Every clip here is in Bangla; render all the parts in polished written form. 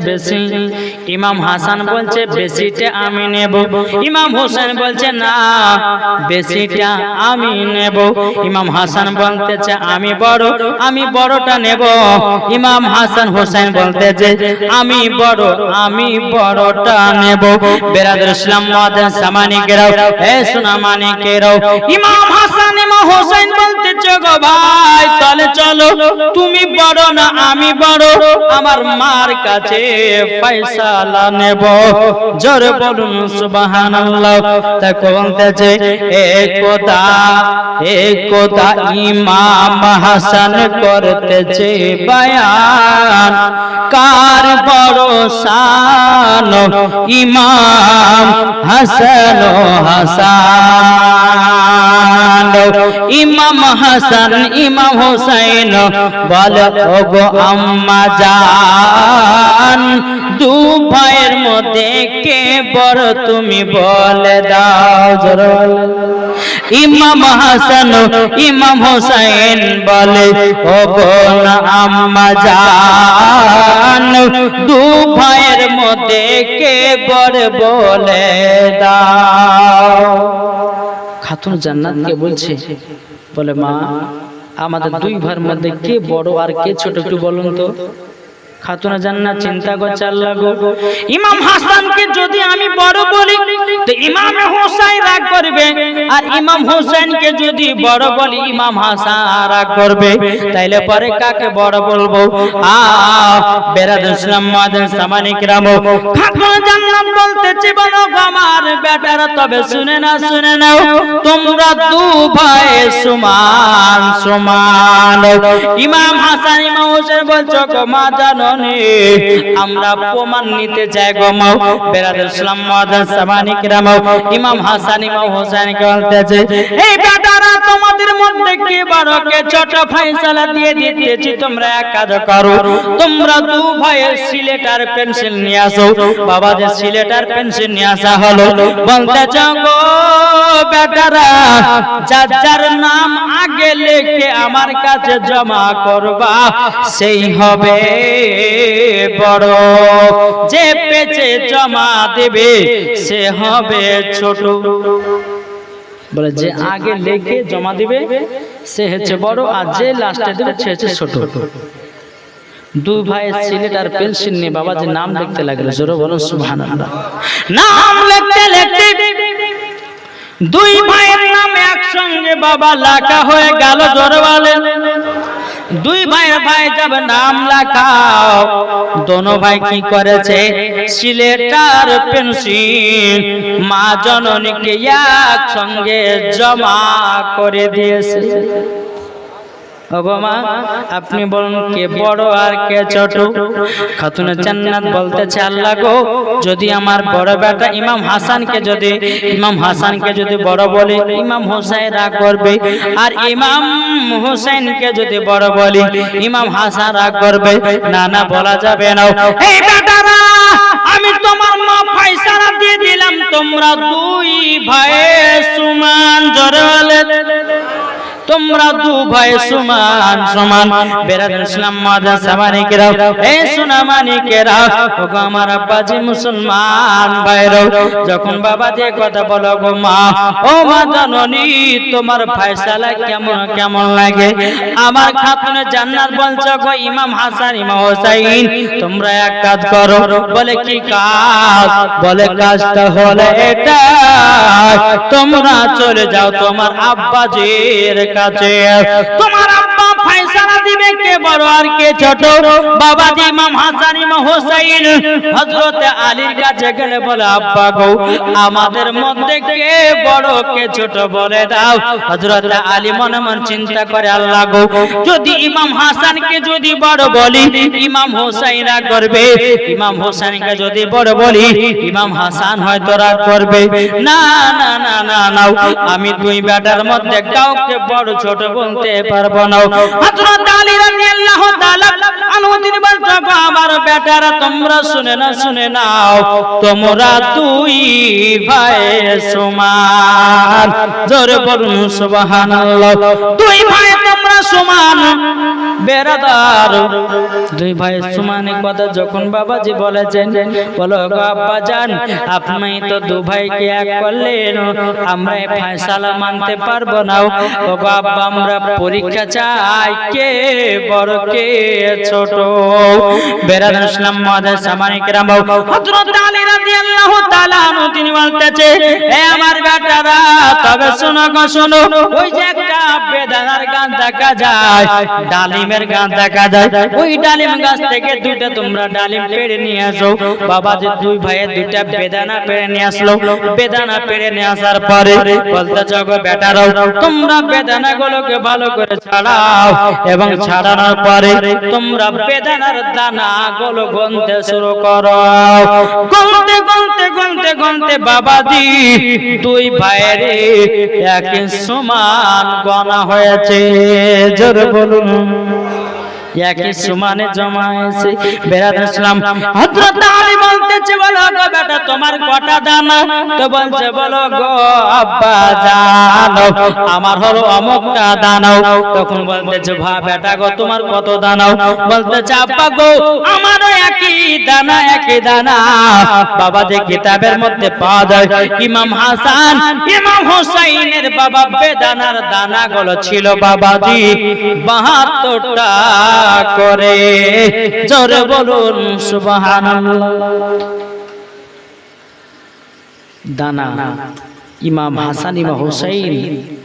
বেশি ইমাম হাসান বলছে বেশিটা আমি নেব, ইমাম হোসেন বলছে না বেশিটা আমি নেব। ইমাম হাসান বলতেছে আমি বড়টা নেব। ইমাম হাসান হোসেন বলতেছে আমি বড়টা নেব। বেরাদর ইসলাম মুআজ্জিন সামানিকেরাও, হে সোনা মানিকেরাও, ইমাম হাসান ইমাম হোসেন বলতেছে গো ভাই তাহলে চলো তুমি বড় না আমি বড়, আমার মার কাছে ফয়সালা নেব। জোরে বলুন সুবহানাল্লাহ। তা বলতেছে একদা ইমাম হাসান করতেছে বয়ান, কার বড় শান ইমাম হাসান ইমাম হাসান ইমাম হোসেন বলে ওগো আম্মা জান, দু ভাইয়ের মধ্যে কে বড় তুমি বলে দাও। জোরে ইমাম হাসান ইমাম হোসেন বলে ওগো না আম্মা জান, দু ভাইয়ের মধ্যে কে বড় বলে দাও। খাতুন জান্নাতকে বলছে বলে মা আমাদের দুই ভাইয়ের মধ্যে কে বড় আর কে ছোট একটু বলুন তো। খাতুন জান্নাত চিন্তা করছে আল্লাহ গো, ইমাম হাসানকে যদি আমি বড় বলি তো ইমাম হোসেন রাগ করবে, আর ইমাম হোসেনকে যদি বড় বলি ইমাম হাসান রাগ করবে, তাইলে পরে কাকে বড় বলবো? বেরাদর ইসলাম মুআজ্জিন সামানিকেরাম, খাতুন জান্নাত বলতেছে বলো আমার বেটারা তবে শুনে নাও, তোমরা দু ভাই সমান সমান। ইমাম হাসান ইমাম হোসেন বলছো গো মা জানো আমরা প্রমাণ নিতে চাই গো মা। বেরাদর ইসলাম মুআজ্জিন সামানিকেরাম, ইমাম হাসান ইমাম হোসেন বলতেছে এই বেটারা তোমাদের মধ্যে কে বড় কে ছোট ফয়সালা দিয়ে দিতেছি, তোমরা এক কাজ করো, তোমরা দু ভাইয়ের সিলেট আর পেন্সিল নিয়ে আসো। বাবা যে সিলেট আর পেন্সিল নিয়ে আসা হলো, বলতেছে গো বেটারা যার নাম আগে লিখে আমার কাছে জমা করবা সেই হবে বড়, যে পেছে জমা দেবে সে হবে ছোট। বলে যে আগে লিখে জমা দিবে সে হচ্ছে বড়, আর যে লাস্টে দেবে সে হচ্ছে ছোট। দুই ভাই সিলেট আর পেন্সিল নিয়ে বাবাজি নাম লিখতে লাগলো। জোরে বলুন সুবহানাল্লাহ। নাম লিখতে লিখতে দুই ভাইয়ের নাম একসঙ্গে বাবা লেখা হয়ে গেল। জোরে বলেন দুই ভাই जब नाम লেখাও, दोनों भाई की করেছে সিলেটার পেন্সিল মা জননীকে একসঙ্গে জমা করে দিয়েছে। ওগো মা আপনি বলুন কে বড় আর কে ছোট? খাতুনে জান্নাত বলতেছে আল্লাহ গো যদি আমার বড় বেটা ইমাম হাসানকে যদি বড় বলি ইমাম হোসেন রাগ করবে, আর ইমাম হোসেনকে যদি বড় বলি ইমাম হাসান রাগ করবে। না না বলা যাবে না। এই বেটারা আমি তোমার মা ফয়সালা দিয়ে দিলাম, তোমরা দুই ভাই সমান। জোরে বলে তোমরা দু ভাই সমান সমান। বেরাদর ইসলাম মুআজ্জিন সামানিকেরাও, এ সোনা মানিকেরাও, ওগো আমার আব্বাজি মুসলমান ভাইরাও, যখন বাবা যে কথা বলো গো মা, ও মা জননী তোমার ফয়সালা কেমন লাগে? আমার খাতুনে জান্নাত বলছো গো ইমাম হাসান ইমাম হোসেন তোমরা এক কাজ করো। বলে কি কাজ? বলে কাজটা হলো এটা, তোমরা চলে যাও তোমার আব্বাজির কাছে, তোমার আব্বা ফয়সালা দিবে কে বড় আর কে ছোট। বাবাজি ইমাম হাসান ইমাম হোসেন হযরত আলীর কাছে গেলে বলে আব্বা গো আমাদের মধ্যে কে বড় কে ছোট বলে দাও। হযরত আলী মনে মনে চিন্তা করে আল্লাহ গো যদি ইমাম হাসানকে যদি বড় বলি ইমাম হোসেন রাগ করবে, ইমাম হোসেনকে যদি বড় বলি ইমাম হাসান হয়তো রাগ করবে। না না না না না আমি দুই বেটার মধ্যে কাউকে বড় ছোট বলতে পারবো না। হযরত আলী রাদিয়াল্লাহু তাআলা আনহু তিনি বলতেন আমার বেটারা তোমরা শুনে নাও তোমরা দুই ভাই সমান। জোরে বলুন সুবহানাল্লাহ। দুই ভাই তোমরা সমান। বেরাদার দুই ভাই সমানে কথা যখন বাবাজি বলেছেন, বলো গো আব্বা জান, আপনি তো দু ভাইকে এক করলেন, আমরা এই ফয়সালা মানতে পারবো না। ও গো আব্বা, আমরা পরীক্ষা চাই কে বড় কে ছোট। বেরাদার ইসলাম মাদার সামানিক রাম, হযরত আলী রাদিয়াল্লাহু তাআলা আনহু তিনি বলতেছে, এ আমার বেটারা, তবে শোনো গো শোনো, ওই যে একটা বেদানার গাছ দেখা যায়, ডালিমের গাছ দেখা যায়, ওই ডালিম গাছ থেকে দুইটা তোমরা ডালিম পেড়ে নিয়ে আসো। বাবা যে দুই ভাইয়ের দুইটা বেদানা পেড়ে নিয়ে আসলো। বেদানা পেড়ে নিয়ে আসার পরে বলতেছে, গো বেটারাও, তোমরা বেদানা গুলোকে ভালো করে ছাড়াও, এবং ছাড়ানোর পরে তোমরা বেদানার দানা গুলো গুনতে শুরু করো। গুনতে গুনতে গুনতে গুনতে বাবাজি দুই ভাইয়ের একই সমান গণা হয়েছে। জোরে বলুন, একই সমানে জমা হয়েছে। বেরাদার ইসলাম হযরত আলী বলতেছে, বলো গো বেটা তোমার কটা দানা? তো বলছে, বলো গো আব্বা জানো, আমার হলো অমুকটা দানা। তখন বলতেছে, ভা বেটা গো তোমার কত দানা? বলতেছে, আব্বা গো আমারও একই দানা, একই দানা। বাবা যে কিতাবের মধ্যে পাওয়া যায়, ইমাম হাসান ইমাম হুসাইনের বাবা বেদানার দানা গুলো ছিল বাবাজি 72টা করে। জোরে বলুন সুবহানাল্লাহ। দানা ইমাম হাসান ইমাম হুসাইন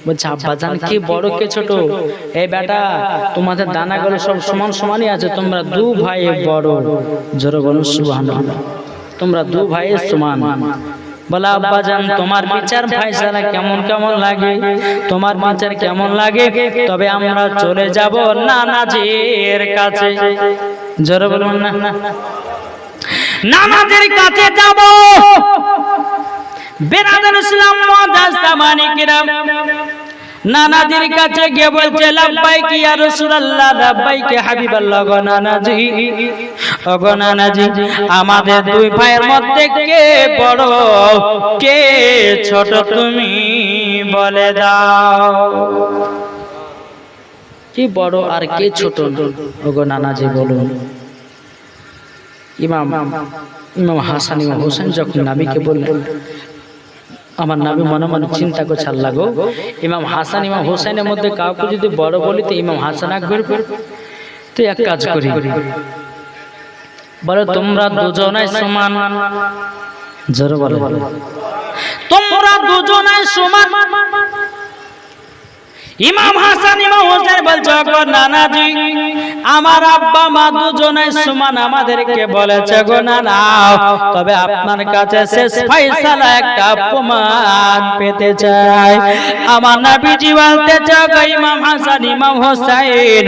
বলছে, আব্বা জান কে বড় কে ছোট? এই বেটা তোমাদের দানাগুলো সব সমান সমানই আছে, তোমরা দু ভাই বড়। জোরে বলুন সুবহানাল্লাহ। তোমরা দু ভাই সমান। বলা আব্বা জান তোমার বিচার ফয়সালা কেমন কেমন লাগে? তোমার বিচার কেমন লাগে? তবে আমরা চলে যাব নানাজির কাছে। জোরে বলুন না, নানাজির কাছে যাব। বেরাদার ইসলাম মুআজ্জাজ সামানিকেরাম নানাজির কাছে গিয়ে বলছে, লাব্বাইক ইয়া রাসূলুল্লাহ, লাব্বাইক হাবিবাল্লাহ। গো নানাজি, ও গো নানাজি, আমাদের দুই ভাইয়ের মধ্যে কে বড় কে ছোট তুমি বলে দাও। কি বড় আর কে ছোট? ও গো নানাজি বলুন। ইমাম হাসান ইমাম হোসেন যখন নবীকে বললেন, আমার নবী মনে মনে চিন্তা করছে, আল্লাহ গো, ইমাম হাসান ইমাম হোসেনের মধ্যে কাউকে যদি বড় বলি তো ইমাম হাসান আকবর, তো এক কাজ করি, বলো তোমরা দুজনাই সমান। জোরে বলো, তোমরা দুজনাই সমান। ইমাম হাসান ইমাম হোসেন বলছে, গো নানাজি, আমার আব্বা মা দুজনে সমান, আমাদেরকে বলেছে গো নানা, তবে আপনার কাছে শেষ ফয়সালা একটা প্রমাণ পেতে চাই। আমার নবীজি বলতেছে, গো ইমাম হাসান ইমাম হোসেন,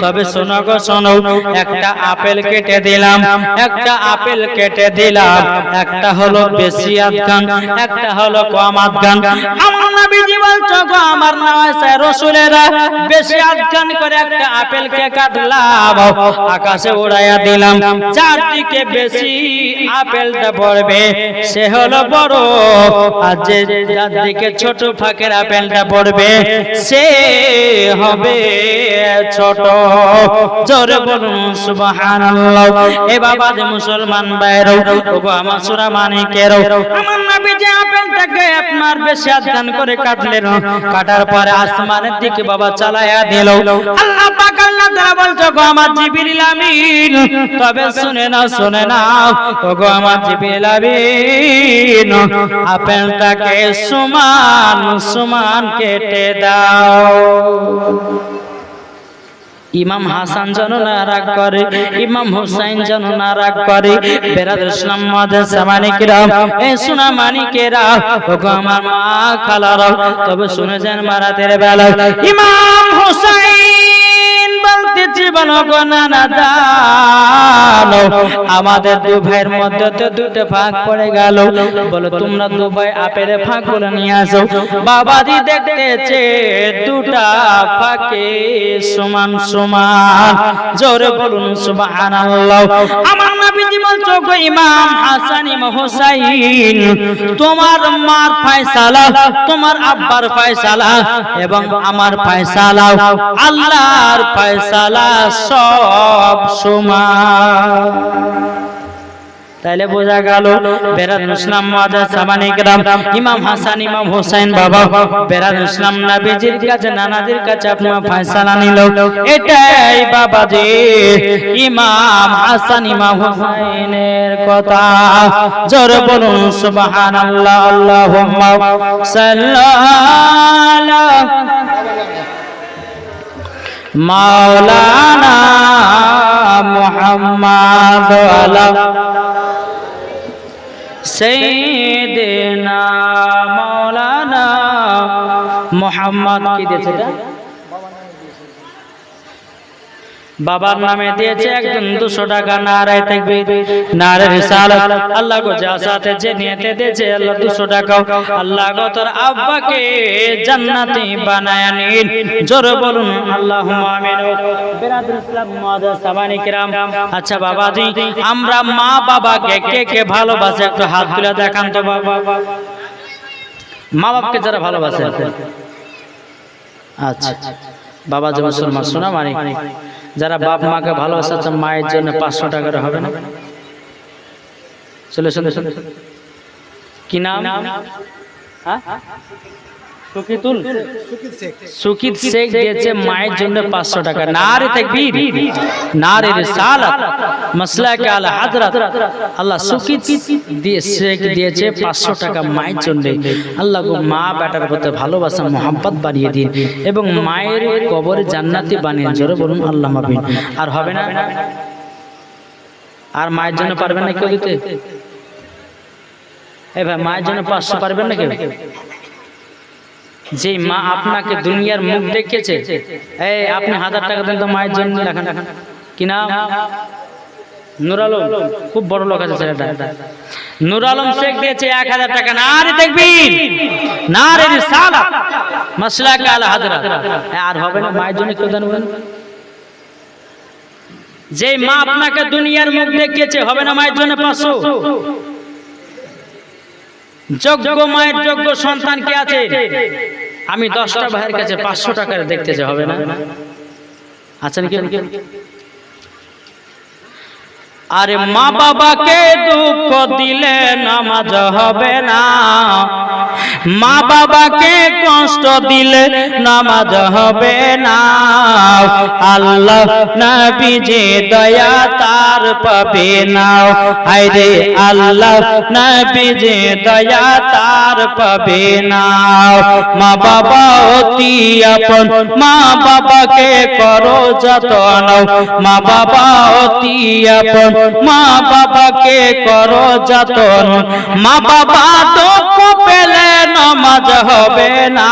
তবে শোনো গো শোনো, একটা আপেল কেটে দিলাম, একটা আপেল কেটে দিলাম, একটা হলো বেশি আদগান, একটা হলো কম আদগান। আমার নবীজি বলছে, গো আমার নওয়াজ রাসূলেরা বেশি আদগান করে একটা আপেলকে কাটলাম, আকাশে উড়াইয়া দিলাম, চারদিকে বেশি আপেলটা পড়বে সে হলো বড়, আর যে চারদিকে ছোট ফাঁকের আপেলটা পড়বে সে হবে ছোট। জোরে বলুন সুবহানাল্লাহ। এ বাবা যে মুসলমান ভাইরা, ওগো আমার সূরা মানিকের, আমার নবী যে আপেলটাকে আপনার বেশি আদগান করে কাটলেন, কাটার পরে আসমানের দিকে বাবা চালায়া দিল। আল্লাহ পাক আল্লাহ তাআলা বলছো, গো আমার জিবরিল আমিন, তবে শুনে নাও শুনে নাও, ওগো আমার জিবরিল আমিন, আপেলটাকে সমান সমান কেটে দাও। ইমাম হাসান যেন না রাগ করে, ইমাম হুসাইন যেন না রাগ করে। বেরাদার ইসলাম মুআজ্জাজ সামানিকেরাম, এ সোনা মানিকেরা, ওগো আমার মা খালারা, তবে শুনে যান মারাতের বেলা ইমাম হুসাইন বলতেছে, দিবেন গো নানা জানো আমাদের দু ভাইয়ের মধ্যে তো দুটো ভাগ পড়ে গেল বলে তোমরা দু ভাই আপেরে ভাগ করে নিয়ে আসো বাবাজি দেখতেছে দুটা ফাঁকে সমান সমান জোরে বলুন সুবহানাল্লাহ আমার নবীজি বলছো গো ইমাম হাসান ইমাম হুসাইন তোমার মার ফয়সালা তোমার আব্বার ফয়সালা এবং আমার ফয়সালা আল্লাহর ফয়সালা সব সমান তাইলে বোঝা গেল বেরাদুল ইসলাম মুআজ্জাজ সামানে کرام ইমাম হাসান ইমাম হুসাইন বাবা বেরাদুল ইসলাম নবীজির কাছে নানাজির কাছে আপনার ফয়সালা নিল এটাই বাবাজি ইমাম হাসান ইমাম হুসাইনের কথা জোরে বলুন সুবহানাল্লাহ আল্লাহুম্মা সাল্লাল্লাহু মাওলানা মুহাম্মদ আলা সাইয়্যিদিনা মাওলানা মুহাম্মদ কি দিয়েছে এটা বাবার নামে দিয়েছে একজন 200 টাকা নারায়ে তাকবীর নারে রিসালাত আল্লাহ গো জাসাতে যে নিয়তে দিয়েছে আল্লাহ 200 টাকা আল্লাহ গো তোর আব্বাকে জান্নাতি বানায় নিন জোরে বলুন আল্লাহুম্মা আমিন বেরাদুল ইসলাম মুআজ্জাজ সামানে کرام আচ্ছা বাবাজি আমরা মা বাবাকে কে কে ভালোবাসে একটু হাত তুলে দেখান তো বাবা মা বাবাকে যারা ভালোবাসে আচ্ছা বাবা যে মুসলমান শোনা মানে যারা বাপ মাকে ভালোবাসে মায়ের জন্য 500 টাকা হবে না চলে চলে চলে কি নাম হ্যাঁ সুকিত শেখ দিয়েছে মায়ের জন্য 500 টাকা নারে তাকবীর নারে রিসালাত মাসলাকে আলা হযরত আল্লাহ সুকিত শেখ দিয়েছে 500 টাকা মায়ের জন্য আল্লাহ গো মা বেটার প্রতি ভালোবাসা মোহাব্বত বাড়িয়ে দিন এবং মায়ের কবরে জান্নাতি বানিয়ে জোরে বলুন আল্লাহুম্মা আমিন আর হবে না আর মায়ের জন্য পারবেন না কেউ দিতে এই ভাই মায়ের জন্য 500 পারবেন না কেউ যে মা আপনাকে দুনিয়ার মুখ দেখেছে এই আপনি 1000 টাকা দেন তো মায়ের জন্য লেখান কি নাম নূর আলম খুব বড় লোক আছে ছেলেটা নূর আলম শেখ দিয়েছে 1000 টাকা নারে তাকবীর নারে রিসালাত মাসলাক আলা হযরত আর হবে না মায়ের জন্য কেউ দেন যে মা আপনাকে দুনিয়ার মুখ দেখেছে হবে না মায়ের জন্য 500 যোগ্য মায়ের যোগ্য সন্তান কে আছে আমি 10টা ভাইয়ের কাছে 500 টাকা দেখতে যে হবে না আছেন কি আরে মা বাবাকে দুঃখ দিলে নামাজ হবে না মা বাবাকে কষ্ট দিলে নামাজ হবে না আল্লাহ নবী যে দয়া তার পাবে না আরে আল্লাহ নবী যে দয়া তার পাবে না মা বাবা অতি আপন মা বাবাকে করো যতন মা বাবা অতি আপন মা বাবাকে করো যতন মা বাবা দুঃখ পেলে নামাজ হবে না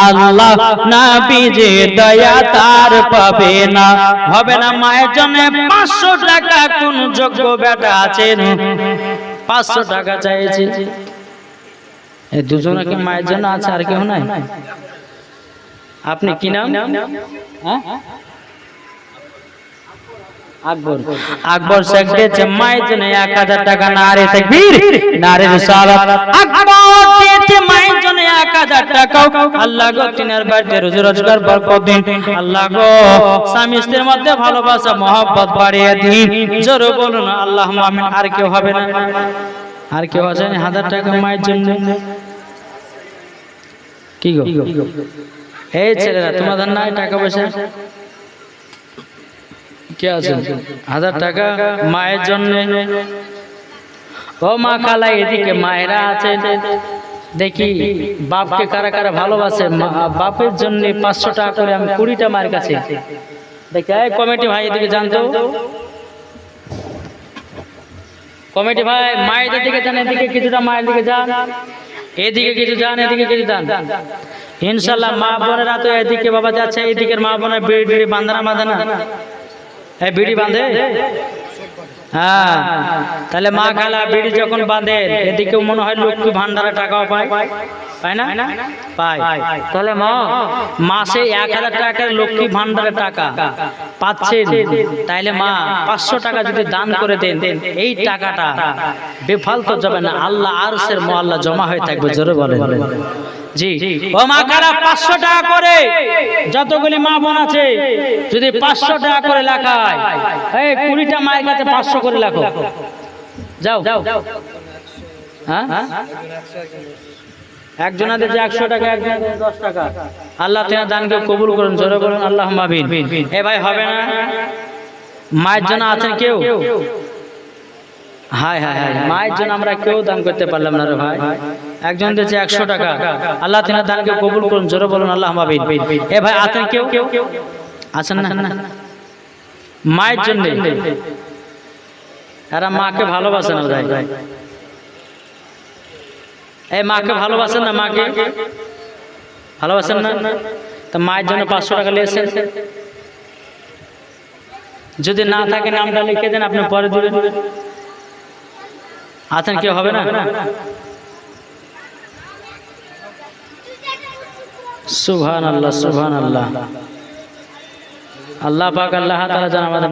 আল্লাহ নবী যে দয়া তার পাবে না হবে না মায়ের জন্য 500 টাকা কোন যোগ্য বেটা আছেন 500 টাকা চাইছে এই দুজনকে মায়ের জন্য আছে আর কেউ নাই আপনি কি নাম হ্যাঁ আকবর আকবর শেখ দিয়েছে মায়ের জন্য 1000 টাকা নারে তাকবীর নারে রিসালাত আকবর দিয়েছে মায়ের জন্য 1000 টাকা আল্লাহ গো তিনার বাড়িতে রোজি রোজগার বরকত দিন আল্লাহ গো স্বামী স্ত্রীর মধ্যে ভালোবাসা মহব্বত বাড়িয়ে দিন জোরে বলুন আল্লাহুম্মা আমিন আর কেউ হবে না আর কেউ আছে 1000 টাকা মায়ের জন্য কি গো এই ছেলেরা তোমাদের নাই টাকা পয়সা কে আছে 1000 টাকা মায়ের জন্য ও মা খালা এদিকে মায়েরা আছে দেখি বাপকে কারা কারা ভালোবাসে বাপের জন্য 500 টাকা করে আমি 20টা মায়ের কাছে দেখি এই কমিটি ভাই এদিকে জানতো কমিটি ভাই মায়েদের দিকে জান এদিকে কিছুটা মায়ের দিকে যান এদিকে কিছু যান, এদিকে কিছু যান। ইনশাআল্লাহ মা বোনেরা তো এদিকে বাবা যাচ্ছে, এদিকের মা বোনের বিড়ি টিড়ি বাঁধে না, বাঁধে না? এই বিড়ি বাঁধে? হ্যাঁ, তাহলে মা খালা বিড়ি যখন বাঁধে এদিকেও মনে হয় লক্ষ্মী ভান্ডারে টাকাও পায়, পায় না? পায়। তাহলে মা মাসে 1000 টাকার লক্ষ্মী ভান্ডারে টাকা পাচ্ছেন, তাইলে মা 500 টাকা যদি দান করে দেন, এই টাকাটা বেফালতু যাবে না, আল্লাহ আরশের মোয়াল্লা জমা হয়ে থাকবে। জোরে বলেন জি। ও মা কারা 500 টাকা করে, যতগুলি মা বোন আছে যদি 500 টাকা করে লেখায়, এই 20টা মায়ের কাছে 500 করে লেখো, যাও। হ্যাঁ, একজনাদের যে 100 টাকা, একজনাদের 10 টাকা, আল্লাহ তোমার দানকে কবুল করুন। জোরে বলুন আল্লাহুম্মা আমিন। এ ভাই হবে না? মায়ের জন্য আছেন কেউ? হায় হায় হায়, মায়ের জন্য আমরা কেউ দান করতে পারলাম না রে ভাই। একজন দিয়েছে 100 টাকা, আল্লাহ তিনার দানকে কবুল করুন। জোরে বলুন আল্লাহুম্মা আমিন। এ ভাই আছেন কেউ? আছেন না? মায়ের জন্য এরা মাকে ভালোবাসে না ভাই। এই মাকে ভালোবাসেন না? মাকে ভালোবাসেন না? তা মায়ের জন্য 500 টাকা নিয়েছেন। যদি না থাকে নামটা লিখে দেন, আপনি পরে দিবেন। আছেন কেউ? হবে না? সুবহানাল্লাহ, সুবহানাল্লাহ। আল্লাহ পাক আল্লাহ তাআলা যেন আমাদের